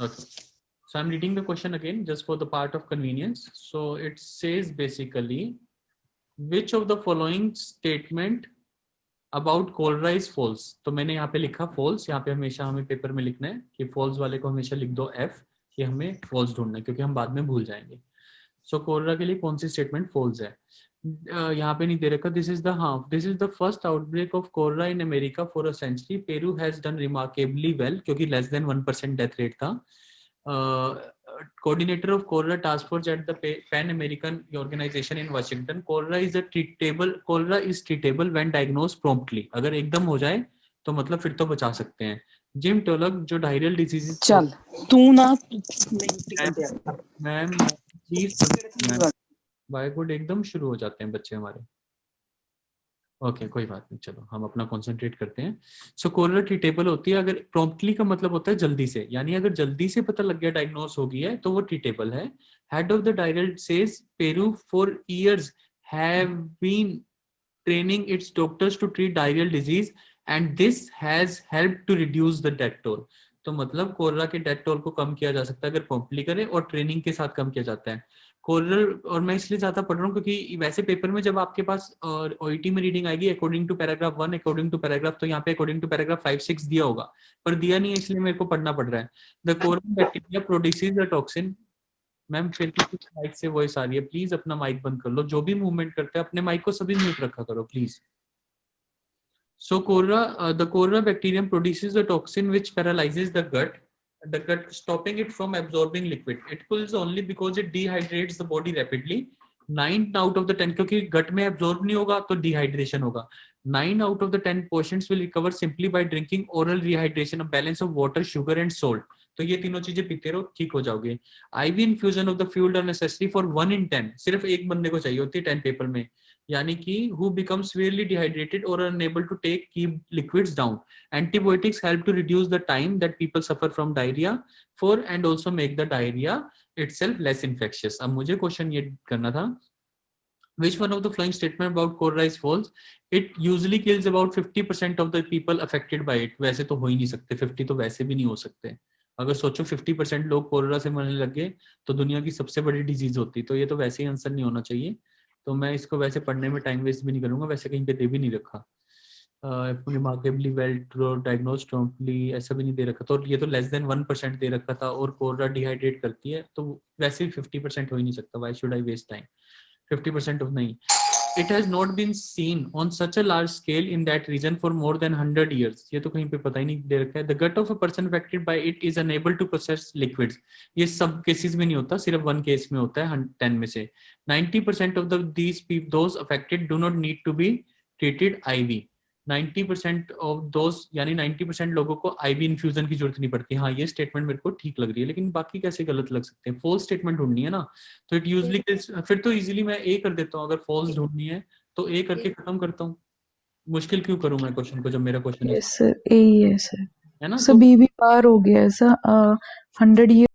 Okay. So I'm reading the question again just for the part of convenience. So it says basically, which of the following statement about cholera is false? तो मैंने यहाँ पे लिखा false, यहाँ पे हमेशा हमें पेपर में लिखना है कि false वाले को हमेशा लिख दो F, कि हमें false ढूंढना है क्योंकि हम बाद में भूल जाएंगे. सो कोलरा के लिए कौन सी स्टेटमेंट फॉल्स है? यहाँ पे नहीं दे रखा. This is the first outbreak of cholera in America for a century. Peru has done remarkably well क्योंकि लेस देन 1% डेथ रेट था. Coordinator of cholera task force at the Pan American Organization in Washington. Cholera is treatable when diagnose promptly. अगर एकदम हो जाए तो मतलब फिर तो बचा सकते हैं. जिम टोलक जो डायरियल डिजीज. चल तू ना मैम प्लीज, बाय गुड एकदम शुरू हो जाते हैं बच्चे हमारे. ओके कोई बात नहीं, चलो हम अपना कंसंट्रेट करते हैं. सो कोलरा ट्रीटेबल होती है अगर प्रॉम्प्टली का मतलब होता है जल्दी से, यानी अगर जल्दी से पता लग गया, डायग्नोस हो गई है तो वो ट्रीटेबल है. Head of the diarrhoeal says Peru for years have been training its doctors to treat diarrhoeal disease and this has helped to reduce the death toll. तो मतलब कोलरा के डेथ टोल को कम किया जा सकता है अगर प्रॉम्प्टली करें, और ट्रेनिंग के साथ कम किया जाता है. कोलर, और मैं इसलिए ज्यादा पढ़ रहा हूँ क्योंकि वैसे पेपर में जब आपके पास ओईटी में रीडिंग आएगी according to paragraph 1, according to paragraph, तो यहाँ पे अकॉर्डिंग टू पैराग्राफ 5-6 दिया होगा, पर दिया नहीं है इसलिए मेरे को पढ़ना पड़ रहा है. The cholera bacteria produces the toxin. Ma'am फिर भी कुछ माइक से वॉइस आ रही है, प्लीज अपना माइक बंद कर लो. जो भी मूवमेंट करते हैं अपने माइक को सभी म्यूट रखा करो please. So the Cholera bacterium produces a toxin which paralyzes the gut, stopping it from absorbing liquid. It kills only because it dehydrates the body rapidly. 9 out of the 10, क्योंकि gut में absorb नहीं होगा तो dehydration होगा. 9 out of the 10 patients will recover simply by drinking oral rehydration, a balance of water, sugar and salt. तो ये तीनों चीजें पीते रहो, ठीक हो जाओगे. IV infusion of the fluid are necessary for 1 in 10. सिर्फ एक बंदे को चाहिए होती है 10 पेपर में, यानी कि who becomes severely dehydrated or unable to keep liquids down. Antibiotics help to reduce the time that people suffer from diarrhea and also make the diarrhea itself less infectious. अब मुझे क्वेश्चन ये करना था, which one of the following statement about cholera is false? It usually kills about 50% of the people affected by it. वैसे तो हो ही नहीं सकते, 50 तो वैसे भी नहीं हो सकते. अगर सोचो 50% लोग कोलरा से मरने लग गए तो दुनिया की सबसे बड़ी डिजीज होती, तो ये तो वैसे ही आंसर नहीं होना चाहिए. तो मैं इसको वैसे पढ़ने में टाइम वेस्ट भी नहीं करूंगा, वैसे कहीं पे दे भी नहीं रखा. रिमार्केबली वेल डायग्नोस्ड प्रॉम्प्टली ऐसा भी नहीं दे रखा, तो ये तो लेस देन 1% दे रखा था, और कोलरा डिहाइड्रेट करती है तो वैसे भी 50% हो ही नहीं सकता. Why should I waste time? 50% नहीं. It has not been seen on such a large scale in that region for more than 100 years. ये तो कहीं पे पता ही नहीं दे रखा है. The gut of a person affected by it is unable to process liquids. ये सब केसेस में नहीं होता, सिर्फ 1 केस में होता है 10 में से. 90% of those affected do not need to be treated IV. 90% of those, यानी 90% लोगों को आईवी इन्फ्यूजन की जरूरत नहीं पड़ती. हाँ ये स्टेटमेंट मेरे को ठीक लग रही है, लेकिन बाकी कैसे गलत लग सकते हैं? फॉल्स स्टेटमेंट ढूंढनी है ना, तो इट यूजली, फिर तो इजीली मैं ए कर देता हूँ. अगर फॉल्स ढूंढनी है तो ए करके खत्म करता हूँ. मुश्किल क्यों करूँ मैं क्वेश्चन को जब मेरा क्वेश्चन यस सर, यही है सर. है ना. सभी भी पार हो गया ऐसा 100 years